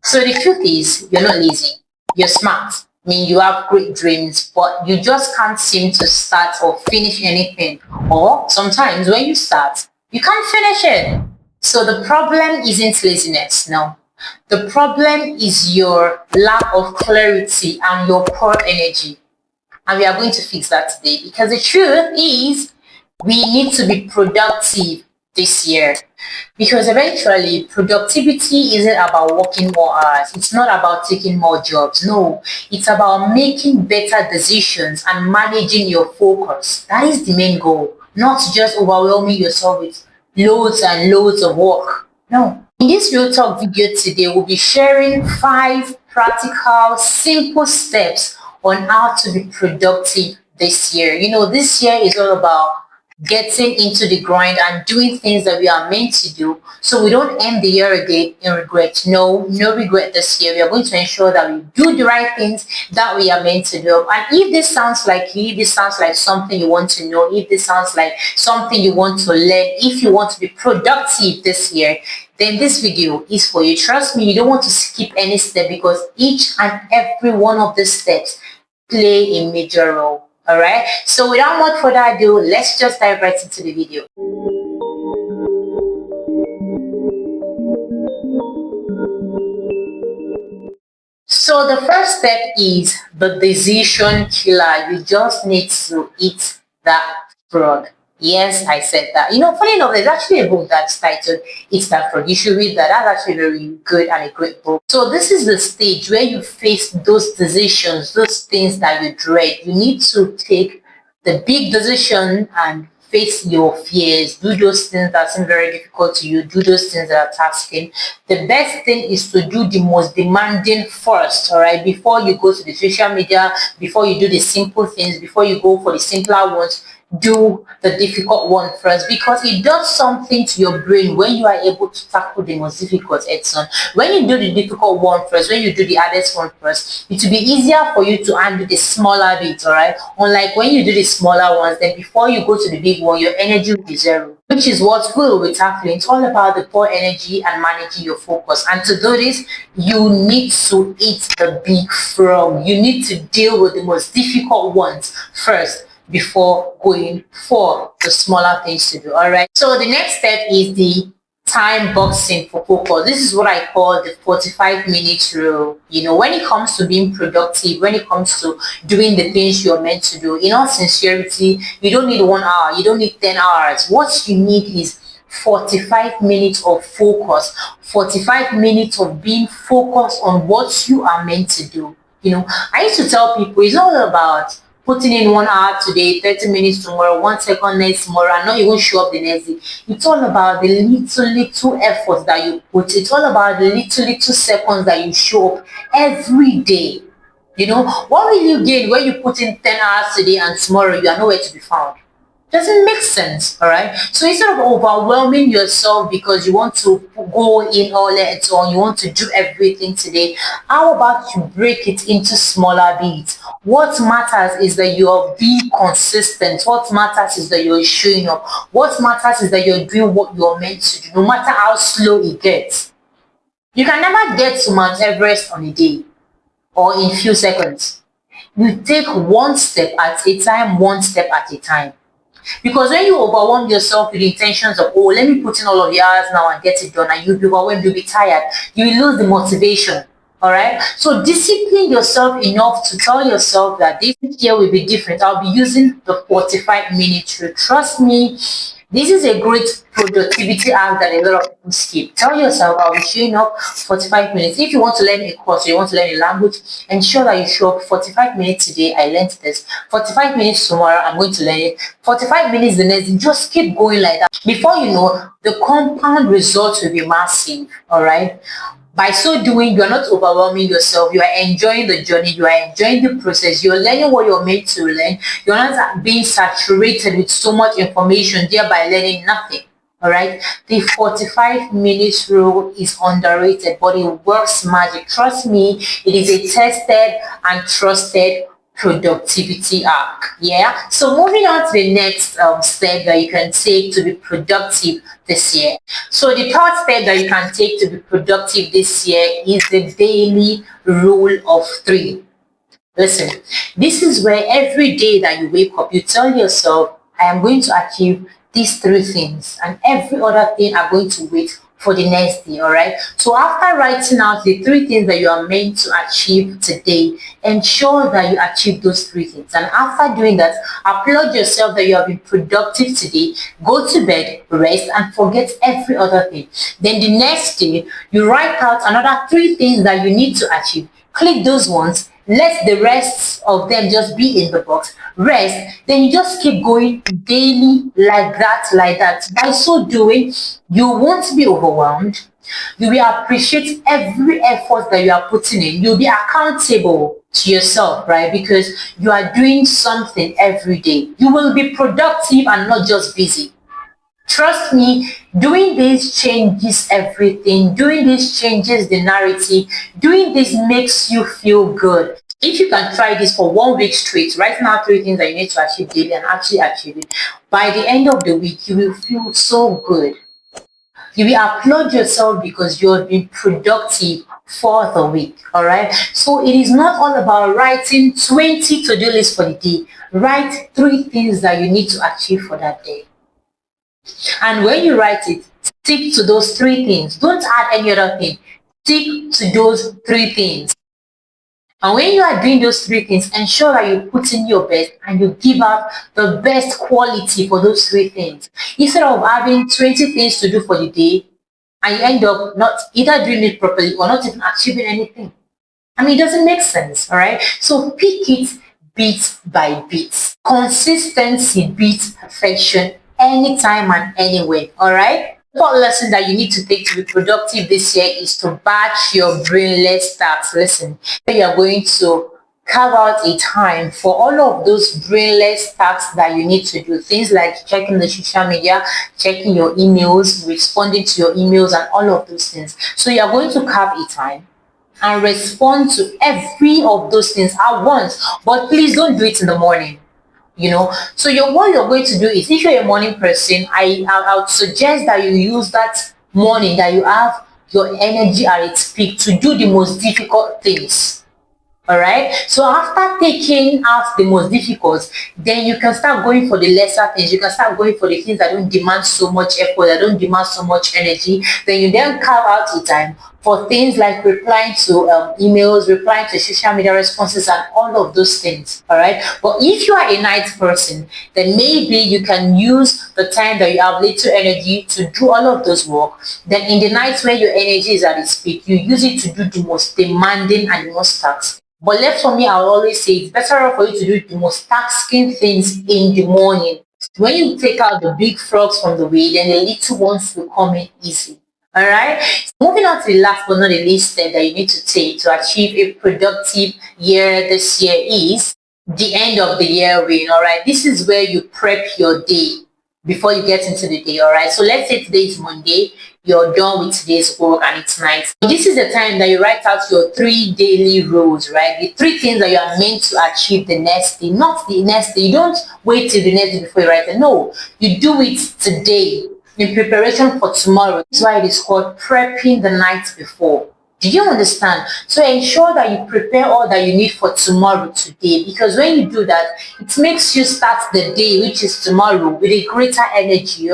So the truth is, you're not lazy. You're smart. I mean, you have great dreams, but you just can't seem to start or finish anything. Or sometimes when you start, you can't finish it. So the problem isn't laziness, no. The problem is your lack of clarity and your poor energy. And we are going to fix that today because the truth is we need to be productive this year, because eventually productivity isn't about working more hours, it's not about taking more jobs, no, it's about making better decisions and managing your focus. That is the main goal, not just overwhelming yourself with loads and loads of work. No. In this real talk video today, we'll be sharing 5 practical simple steps on how to be productive this year. This year is all about getting into the grind and doing things that we are meant to do, so we don't end the year again in regret. No regret this year. We are going to ensure that we do the right things that we are meant to do. And if this sounds like you, if this sounds like something you want to know, if this sounds like something you want to learn, if you want to be productive this year, then this video is for you. Trust me, you don't want to skip any step, because each and every one of the steps play a major role. All right, so without much further ado, let's just dive right into the video. So the first step is the decision killer. You just need to eat that frog. Yes, I said that. Funny enough, there's actually a book that's titled It's That Frog. You should read that. That's actually very good and a great book. So this is the stage where you face those decisions, those things that you dread. You need to take the big decision and face your fears. Do those things that seem very difficult to you. Do those things that are tasking. The best thing is to do the most demanding first, all right? Before you go to the social media, before you do the simple things, before you go for the simpler ones, do the difficult one first, because it does something to your brain when you are able to tackle the most difficult, Edson. When you do the difficult one first, when you do the hardest one first, it will be easier for you to handle the smaller bits, all right? Unlike when you do the smaller ones, then before you go to the big one, your energy will be zero, which is what we will be tackling. It's all about the poor energy and managing your focus. And to do this, you need to eat the big frog. You need to deal with the most difficult ones first before going for the smaller things to do. All right, so the next step is the time boxing for focus. This is what I call the 45-minute rule. When it comes to being productive, when it comes to doing the things you're meant to do, in all sincerity, you don't need 1 hour, you don't need 10 hours. What you need is 45 minutes of focus, 45 minutes of being focused on what you are meant to do. I used to tell people it's all about putting in 1 hour today, 30 minutes tomorrow, 1 second next tomorrow, and not even show up the next day. It's all about the little efforts that you put. It's all about the little seconds that you show up every day. What will you gain when you put in 10 hours today and tomorrow you are nowhere to be found? Doesn't make sense, all right? So instead of overwhelming yourself because you want to go in all at all, you want to do everything today, how about you break it into smaller bits? What matters is that you're being consistent. What matters is that you're showing up. What matters is that you're doing what you're meant to do, no matter how slow it gets. You can never get to Mount Everest on a day or in few seconds. You take one step at a time, one step at a time. Because when you overwhelm yourself with the intentions of, oh, let me put in all of the hours now and get it done, and you'll be overwhelmed, you'll be tired, you will lose the motivation. All right, so discipline yourself enough to tell yourself that this year will be different. I'll be using the 45-minute rule. Trust me, this is a great productivity hack that a lot of people skip. Tell yourself, I'll be showing up 45 minutes. If you want to learn a course, or you want to learn a language, ensure that you show up 45 minutes today. I learned this. 45 minutes tomorrow, I'm going to learn it. 45 minutes the next day. Just keep going like that. Before you know, the compound results will be massive. All right. By so doing, you are not overwhelming yourself. You are enjoying the journey. You are enjoying the process. You are learning what you're meant to learn. You're not being saturated with so much information, thereby learning nothing. All right. The 45 minutes rule is underrated, but it works magic. Trust me, it is a tested and trusted productivity arc. Yeah. So moving on to the next step that you can take to be productive this year. So the third step that you can take to be productive this year is the daily rule of three. Listen, this is where every day that you wake up, you tell yourself, I am going to achieve these three things, and every other thing are going to wait for the next day. All right. So after writing out the three things that you are meant to achieve today, ensure that you achieve those three things. And after doing that, applaud yourself that you have been productive today. Go to bed, rest, and forget every other thing. Then the next day, you write out another three things that you need to achieve. Click those ones, let the rest of them just be in the box, rest, then you just keep going daily like that, like that. By so doing, you won't be overwhelmed. You will appreciate every effort that you are putting in. You'll be accountable to yourself, right? Because you are doing something every day. You will be productive and not just busy. Trust me, doing this changes everything. Doing this changes the narrative. Doing this makes you feel good. If you can try this for 1 week straight, write now three things that you need to achieve daily and actually achieve it, by the end of the week, you will feel so good. You will applaud yourself because you have been productive for the week. All right. So it is not all about writing 20 to-do lists for the day. Write three things that you need to achieve for that day. And when you write it, stick to those three things. Don't add any other thing. Stick to those three things. And when you are doing those three things, ensure that you put in your best and you give out the best quality for those three things. Instead of having 20 things to do for the day, and you end up not either doing it properly or not even achieving anything. I mean, it doesn't make sense, all right? So pick it bit by bit. Consistency beats perfection anytime and anywhere, all right? The fourth lesson that you need to take to be productive this year is to batch your brainless tasks. Listen, you are going to carve out a time for all of those brainless tasks that you need to do. Things like checking the social media, checking your emails, responding to your emails, and all of those things. So you are going to carve a time and respond to every of those things at once. But please don't do it in the morning. So what you're going to do is, if you're a morning person, I would suggest that you use that morning that you have your energy at its peak to do the most difficult things. All right. So after taking out the most difficult, then you can start going for the lesser things. You can start going for the things that don't demand so much effort, that don't demand so much energy. Then you then carve out the time for things like replying to emails, replying to social media responses, and all of those things. All right. But if you are a night person, then maybe you can use the time that you have little energy to do all of those work. Then in the nights where your energy is at its peak, you use it to do the most demanding and the most tasks. But left for me, I will always say it's better for you to do the most taxing things in the morning. When you take out the big frogs from the way, then the little ones will come in easy. All right. Moving on to the last but not the least step that you need to take to achieve a productive year this year is the end of the year win. All right. This is where you prep your day before you get into the day. All right. So let's say today is Monday. You're done with today's work and it's night. This is the time that you write out your 3 daily rules, right? The 3 things that you are meant to achieve the next day, not the next day. You don't wait till the next day before you write it. No, you do it today in preparation for tomorrow. That's why it is called prepping the night before. Do you understand? So ensure that you prepare all that you need for tomorrow today, because when you do that, it makes you start the day, which is tomorrow, with a greater energy,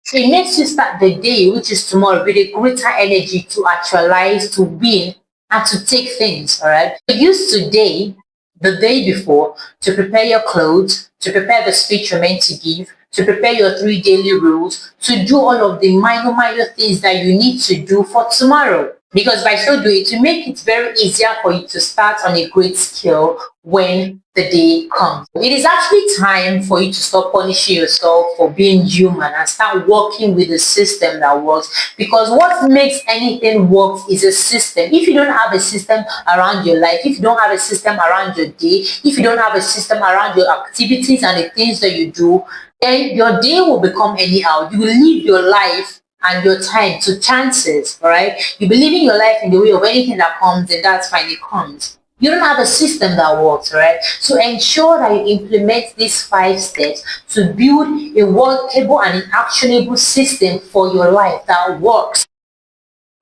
So it makes you start the day, which is tomorrow, with a greater energy to actualize, to win, and to take things, all right? So use today, the day before, to prepare your clothes, to prepare the speech you're meant to give, to prepare your 3 daily rules, to do all of the minor things that you need to do for tomorrow. Because by so doing, to make it very easier for you to start on a great skill when the day comes. It is actually time for you to stop punishing yourself for being human and start working with a system that works. Because what makes anything work is a system. If you don't have a system around your life, if you don't have a system around your day, if you don't have a system around your activities and the things that you do, then your day will become anyhow. You will live your life and your time to chances, all right? You believe in your life in the way of anything that comes, and that's fine, it comes. You don't have a system that works, right? So ensure that you implement these 5 steps to build a workable and an actionable system for your life that works.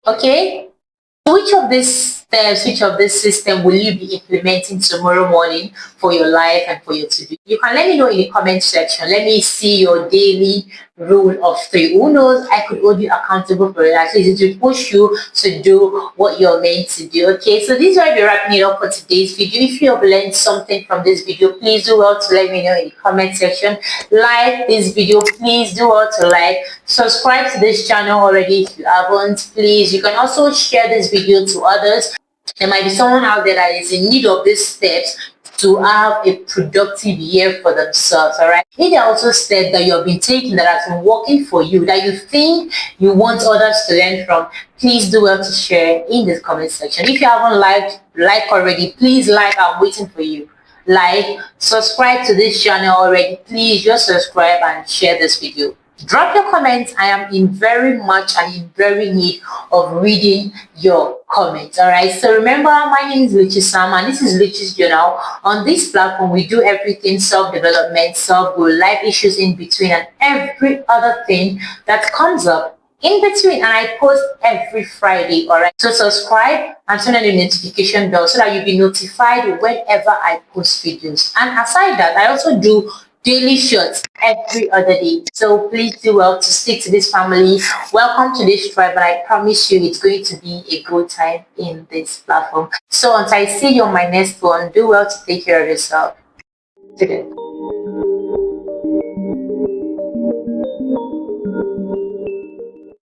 Okay? Which of these steps, which of this system will you be implementing tomorrow morning for your life and for your to-do? You can let me know in the comment section. Let me see your daily rule of 3. Who knows, I could hold you accountable for it. At least it will push you to do what you're meant to do. Okay, so this is why we're wrapping it up for today's video. If you have learned something from this video, please do well to let me know in the comment section. Like this video, please do well to like. Subscribe to this channel already if you haven't. Please, you can also share this video to others. There might be someone out there that is in need of these steps to have a productive year for themselves. All right, if there are also steps that you have been taking that has been working for you, that you think you want others to learn from, please do well to share in the comment section. If you haven't like already, please like. I'm waiting for you. Like, subscribe to this channel already. Please just subscribe and share this video. Drop your comments. I am in very need of reading your comments. All right, so remember, my name is luchisam and this is Luchi's Journal. On this platform we do everything self-development, self-growth, life issues in between, and every other thing that comes up in between, and I post every Friday. All right, so subscribe and turn on the notification bell so that you'll be notified whenever I post videos. And aside that, I also do daily shorts every other day, so please do well to stick to this family. Welcome to this tribe, and I promise you it's going to be a good time in this platform. So until I see you on my next one, do well to take care of yourself today.